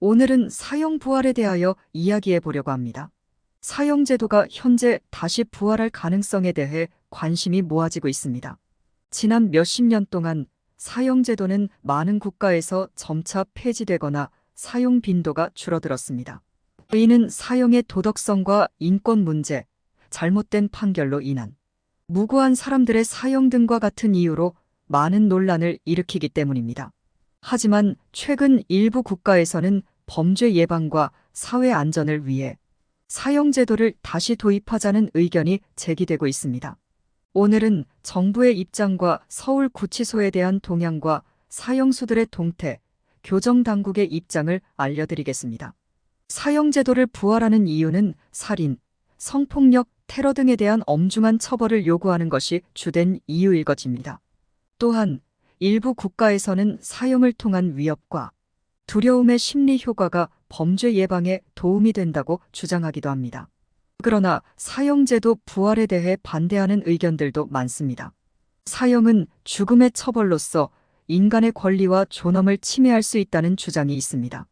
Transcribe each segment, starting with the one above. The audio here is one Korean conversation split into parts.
오늘은 사형 부활에 대하여 이야기해 보려고 합니다. 사형제도가 현재 다시 부활할 가능성에 대해 관심이 모아지고 있습니다. 지난 몇십 년 동안 사형제도는 많은 국가에서 점차 폐지되거나 사용 빈도가 줄어들었습니다. 이는 사형의 도덕성과 인권 문제, 잘못된 판결로 인한 무고한 사람들의 사형 등과 같은 이유로 많은 논란을 일으키기 때문입니다. 하지만 최근 일부 국가에서는 범죄 예방과 사회 안전을 위해 사형제도를 다시 도입하자는 의견이 제기되고 있습니다. 오늘은 정부의 입장과 서울구치소에 대한 동향과 사형수들의 동태, 교정당국의 입장을 알려드리겠습니다. 사형제도를 부활하는 이유는 살인, 성폭력, 테러 등에 대한 엄중한 처벌을 요구하는 것이 주된 이유일 것입니다. 또한 일부 국가에서는 사형을 통한 위협과 두려움의 심리 효과가 범죄 예방에 도움이 된다고 주장하기도 합니다. 그러나 사형제도 부활에 대해 반대하는 의견들도 많습니다. 사형은 죽음의 처벌로서 인간의 권리와 존엄을 침해할 수 있다는 주장이 있습니다.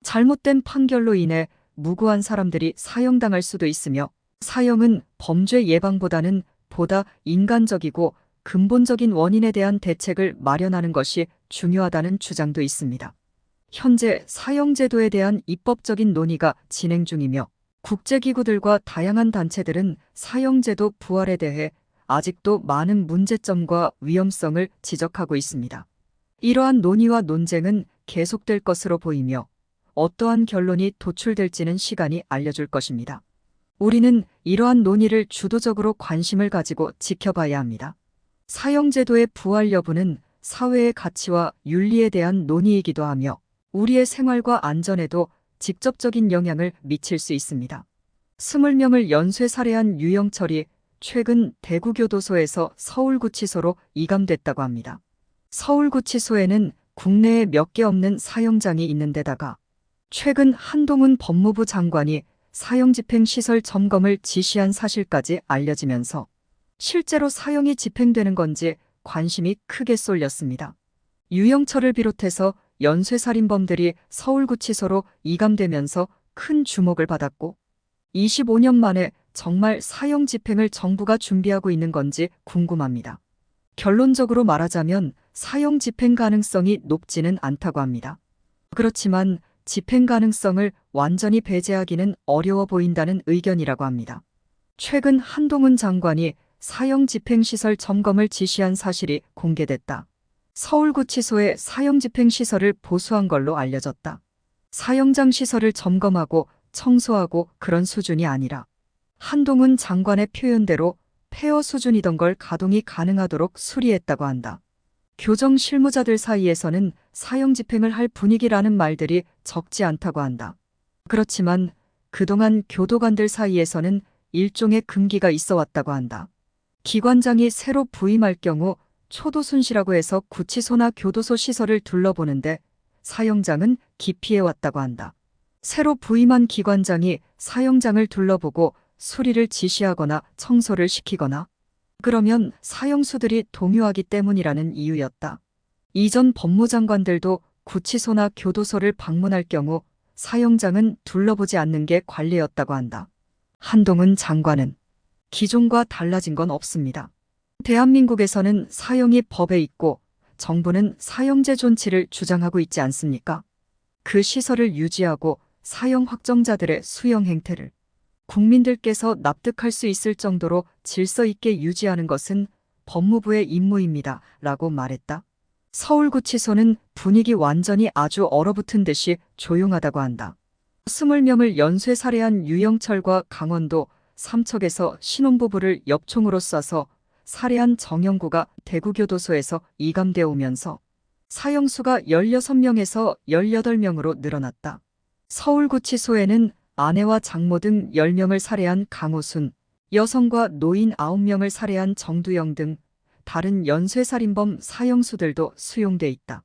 잘못된 판결로 인해 무고한 사람들이 사형당할 수도 있으며, 사형은 범죄 예방보다는 보다 인간적이고 근본적인 원인에 대한 대책을 마련하는 것이 중요하다는 주장도 있습니다. 현재 사형제도에 대한 입법적인 논의가 진행 중이며, 국제기구들과 다양한 단체들은 사형제도 부활에 대해 아직도 많은 문제점과 위험성을 지적하고 있습니다. 이러한 논의와 논쟁은 계속될 것으로 보이며, 어떠한 결론이 도출될지는 시간이 알려줄 것입니다. 우리는 이러한 논의를 주도적으로 관심을 가지고 지켜봐야 합니다. 사형제도의 부활 여부는 사회의 가치와 윤리에 대한 논의이기도 하며, 우리의 생활과 안전에도 직접적인 영향을 미칠 수 있습니다. 20명을 연쇄 살해한 유영철이 최근 대구교도소에서 서울구치소로 이감됐다고 합니다. 서울구치소에는 국내에 몇 개 없는 사형장이 있는 데다가 최근 한동훈 법무부 장관이 사형집행시설 점검을 지시한 사실까지 알려지면서 실제로 사형이 집행되는 건지 관심이 크게 쏠렸습니다. 유영철을 비롯해서 연쇄살인범들이 서울구치소로 이감되면서 큰 주목을 받았고, 25년 만에 정말 사형 집행을 정부가 준비하고 있는 건지 궁금합니다. 결론적으로 말하자면 사형 집행 가능성이 높지는 않다고 합니다. 그렇지만 집행 가능성을 완전히 배제하기는 어려워 보인다는 의견이라고 합니다. 최근 한동훈 장관이 사형 집행시설 점검을 지시한 사실이 공개됐다. 서울구치소에 사형 집행시설을 보수한 걸로 알려졌다. 사형장 시설을 점검하고 청소하고 그런 수준이 아니라 한동훈 장관의 표현대로 폐허 수준이던 걸 가동이 가능하도록 수리했다고 한다. 교정 실무자들 사이에서는 사형 집행을 할 분위기라는 말들이 적지 않다고 한다. 그렇지만 그동안 교도관들 사이에서는 일종의 금기가 있어 왔다고 한다. 기관장이 새로 부임할 경우 초도순시라고 해서 구치소나 교도소 시설을 둘러보는데 사형장은 기피해 왔다고 한다. 새로 부임한 기관장이 사형장을 둘러보고 수리를 지시하거나 청소를 시키거나 그러면 사형수들이 동요하기 때문이라는 이유였다. 이전 법무장관들도 구치소나 교도소를 방문할 경우 사형장은 둘러보지 않는 게 관례였다고 한다. 한동훈 장관은 기존과 달라진 건 없습니다. 대한민국에서는 사형이 법에 있고 정부는 사형제 존치를 주장하고 있지 않습니까? 그 시설을 유지하고 사형 확정자들의 수용 행태를 국민들께서 납득할 수 있을 정도로 질서 있게 유지하는 것은 법무부의 임무입니다. 라고 말했다. 서울구치소는 분위기 완전히 아주 얼어붙은 듯이 조용하다고 한다. 20명을 연쇄 살해한 유영철과 강원도 삼척에서 신혼부부를 엽총으로 쏴서 살해한 정영구가 대구교도소에서 이감되어 오면서 사형수가 16명에서 18명으로 늘어났다. 서울구치소에는 아내와 장모 등 10명을 살해한 강호순, 여성과 노인 9명을 살해한 정두영 등 다른 연쇄살인범 사형수들도 수용돼 있다.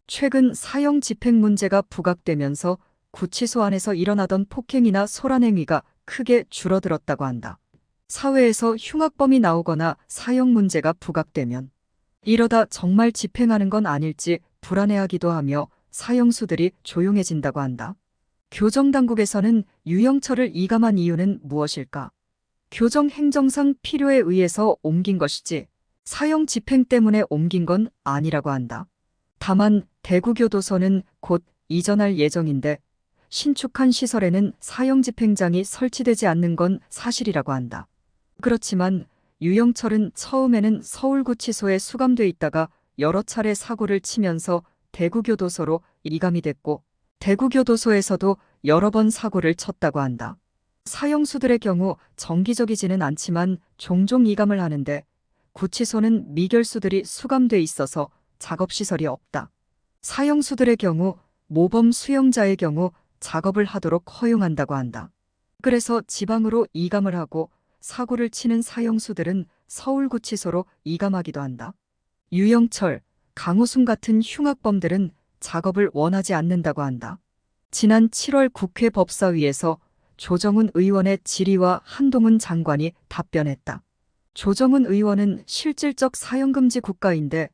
최근 사형 집행 문제가 부각되면서 구치소 안에서 일어나던 폭행이나 소란행위가 크게 줄어들었다고 한다. 사회에서 흉악범이 나오거나 사형 문제가 부각되면 이러다 정말 집행하는 건 아닐지 불안해하기도 하며 사형수들이 조용해진다고 한다. 교정당국에서는 유영철을 이감한 이유는 무엇일까? 교정행정상 필요에 의해서 옮긴 것이지 사형 집행 때문에 옮긴 건 아니라고 한다. 다만 대구교도소는 곧 이전할 예정인데 신축한 시설에는 사형 집행장이 설치되지 않는 건 사실이라고 한다. 그렇지만 유영철은 처음에는 서울구치소에 수감돼 있다가 여러 차례 사고를 치면서 대구교도소로 이감이 됐고 대구교도소에서도 여러 번 사고를 쳤다고 한다. 사형수들의 경우 정기적이지는 않지만 종종 이감을 하는데 구치소는 미결수들이 수감돼 있어서 작업시설이 없다. 사형수들의 경우 모범 수용자의 경우 작업을 하도록 허용한다고 한다. 그래서 지방으로 이감을 하고 사고를 치는 사형수들은 서울구치소로 이감하기도 한다. 유영철, 강호순 같은 흉악범들은 작업을 원하지 않는다고 한다. 지난 7월 국회 법사위에서 조정훈 의원의 질의와 한동훈 장관이 답변했다. 조정훈 의원은 실질적 사형금지 국가인데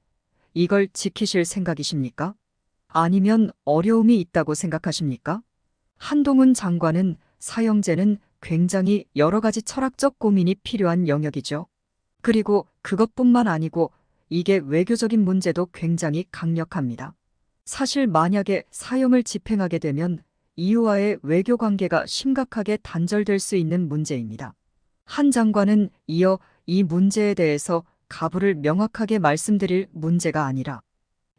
이걸 지키실 생각이십니까? 아니면 어려움이 있다고 생각하십니까? 한동훈 장관은 사형제는 굉장히 여러 가지 철학적 고민이 필요한 영역이죠. 그리고 그것뿐만 아니고 이게 외교적인 문제도 굉장히 강력합니다. 사실 만약에 사형을 집행하게 되면 이유와의 외교 관계가 심각하게 단절될 수 있는 문제입니다. 한 장관은 이어 이 문제에 대해서 가부를 명확하게 말씀드릴 문제가 아니라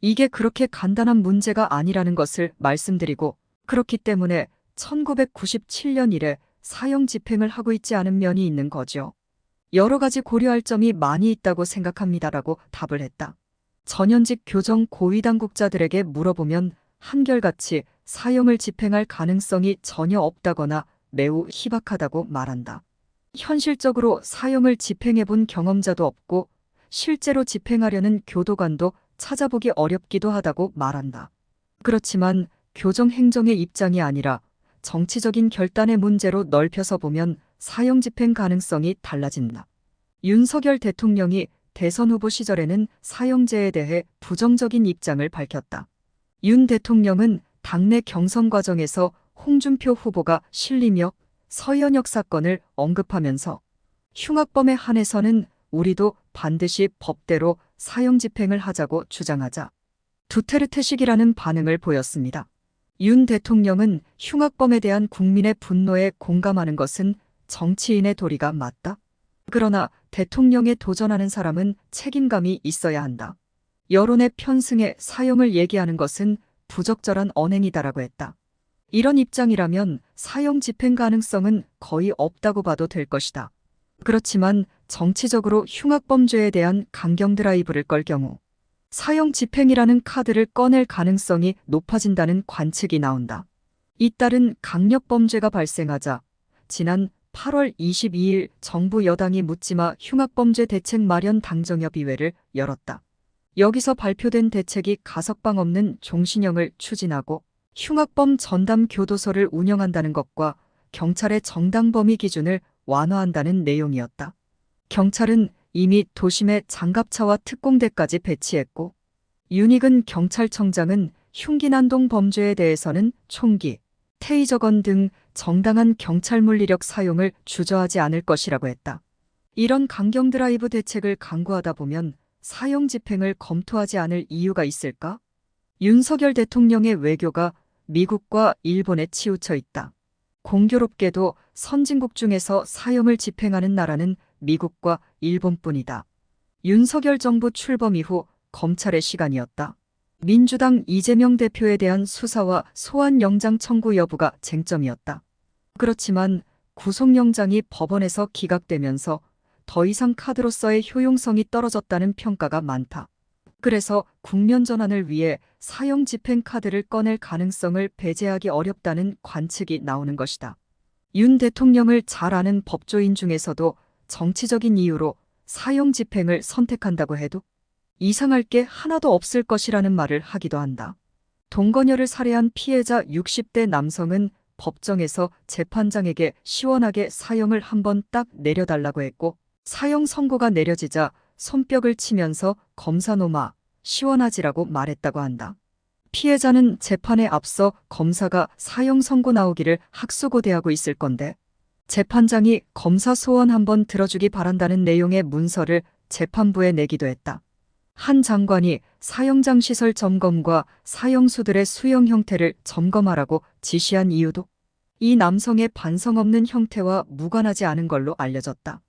이게 그렇게 간단한 문제가 아니라는 것을 말씀드리고 그렇기 때문에 1997년 이래 사형 집행을 하고 있지 않은 면이 있는 거죠. 여러 가지 고려할 점이 많이 있다고 생각합니다라고 답을 했다. 전현직 교정 고위당국자들에게 물어보면 한결같이 사형을 집행할 가능성이 전혀 없다거나 매우 희박하다고 말한다. 현실적으로 사형을 집행해본 경험자도 없고 실제로 집행하려는 교도관도 찾아보기 어렵기도 하다고 말한다. 그렇지만 교정행정의 입장이 아니라 정치적인 결단의 문제로 넓혀서 보면 사형 집행 가능성이 달라진다. 윤석열 대통령이 대선 후보 시절에는 사형제에 대해 부정적인 입장을 밝혔다. 윤 대통령은 당내 경선 과정에서 홍준표 후보가 신림역, 서현역 사건을 언급하면서 흉악범에 한해서는 우리도 반드시 법대로 사형 집행을 하자고 주장하자 두테르테식이라는 반응을 보였습니다. 윤 대통령은 흉악범에 대한 국민의 분노에 공감하는 것은 정치인의 도리가 맞다. 그러나 대통령에 도전하는 사람은 책임감이 있어야 한다. 여론의 편승에 사형을 얘기하는 것은 부적절한 언행이다라고 했다. 이런 입장이라면 사형 집행 가능성은 거의 없다고 봐도 될 것이다. 그렇지만 정치적으로 흉악범죄에 대한 강경 드라이브를 걸 경우 사형 집행이라는 카드를 꺼낼 가능성이 높아진다는 관측이 나온다. 잇따른 강력범죄가 발생하자 지난 8월 22일 정부 여당이 묻지마 흉악범죄 대책 마련 당정협의회를 열었다. 여기서 발표된 대책이 가석방 없는 종신형을 추진하고 흉악범 전담 교도소를 운영한다는 것과 경찰의 정당 범위 기준을 완화한다는 내용이었다. 경찰은 이미 도심에 장갑차와 특공대까지 배치했고 윤익은 경찰청장은 흉기난동 범죄에 대해서는 총기, 테이저건 등 정당한 경찰 물리력 사용을 주저하지 않을 것이라고 했다. 이런 강경 드라이브 대책을 강구하다 보면 사형 집행을 검토하지 않을 이유가 있을까? 윤석열 대통령의 외교가 미국과 일본에 치우쳐 있다. 공교롭게도 선진국 중에서 사형을 집행하는 나라는 미국과 일본뿐이다. 윤석열 정부 출범 이후 검찰의 시간이었다. 민주당 이재명 대표에 대한 수사와 소환영장 청구 여부가 쟁점이었다. 그렇지만 구속영장이 법원에서 기각되면서 더 이상 카드로서의 효용성이 떨어졌다는 평가가 많다. 그래서 국면 전환을 위해 사형 집행 카드를 꺼낼 가능성을 배제하기 어렵다는 관측이 나오는 것이다. 윤 대통령을 잘 아는 법조인 중에서도 정치적인 이유로 사형 집행을 선택한다고 해도 이상할 게 하나도 없을 것이라는 말을 하기도 한다. 동거녀를 살해한 피해자 60대 남성은 법정에서 재판장에게 시원하게 사형을 한번 딱 내려달라고 했고 사형 선고가 내려지자 손뼉을 치면서 검사놈아 시원하지라고 말했다고 한다. 피해자는 재판에 앞서 검사가 사형 선고 나오기를 학수고대하고 있을 건데 재판장이 검사 소원 한번 들어주기 바란다는 내용의 문서를 재판부에 내기도 했다. 한 장관이 사형장 시설 점검과 사형수들의 수용 형태를 점검하라고 지시한 이유도 이 남성의 반성 없는 형태와 무관하지 않은 걸로 알려졌다.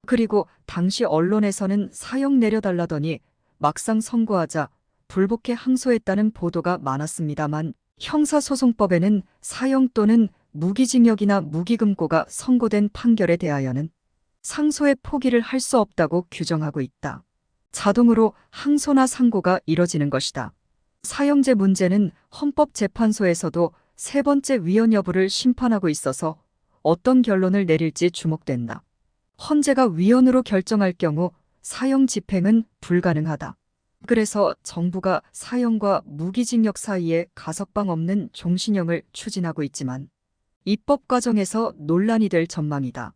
그리고 당시 언론에서는 사형 내려달라더니 막상 선고하자 불복해 항소했다는 보도가 많았습니다만 형사소송법에는 사형 또는 무기징역이나 무기금고가 선고된 판결에 대하여는 상소의 포기를 할 수 없다고 규정하고 있다. 자동으로 항소나 상고가 이뤄지는 것이다. 사형제 문제는 헌법재판소에서도 세 번째 위헌 여부를 심판하고 있어서 어떤 결론을 내릴지 주목된다. 헌재가 위헌으로 결정할 경우 사형 집행은 불가능하다. 그래서 정부가 사형과 무기징역 사이에 가석방 없는 종신형을 추진하고 있지만 입법 과정에서 논란이 될 전망이다.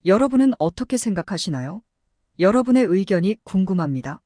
여러분은 어떻게 생각하시나요? 여러분의 의견이 궁금합니다.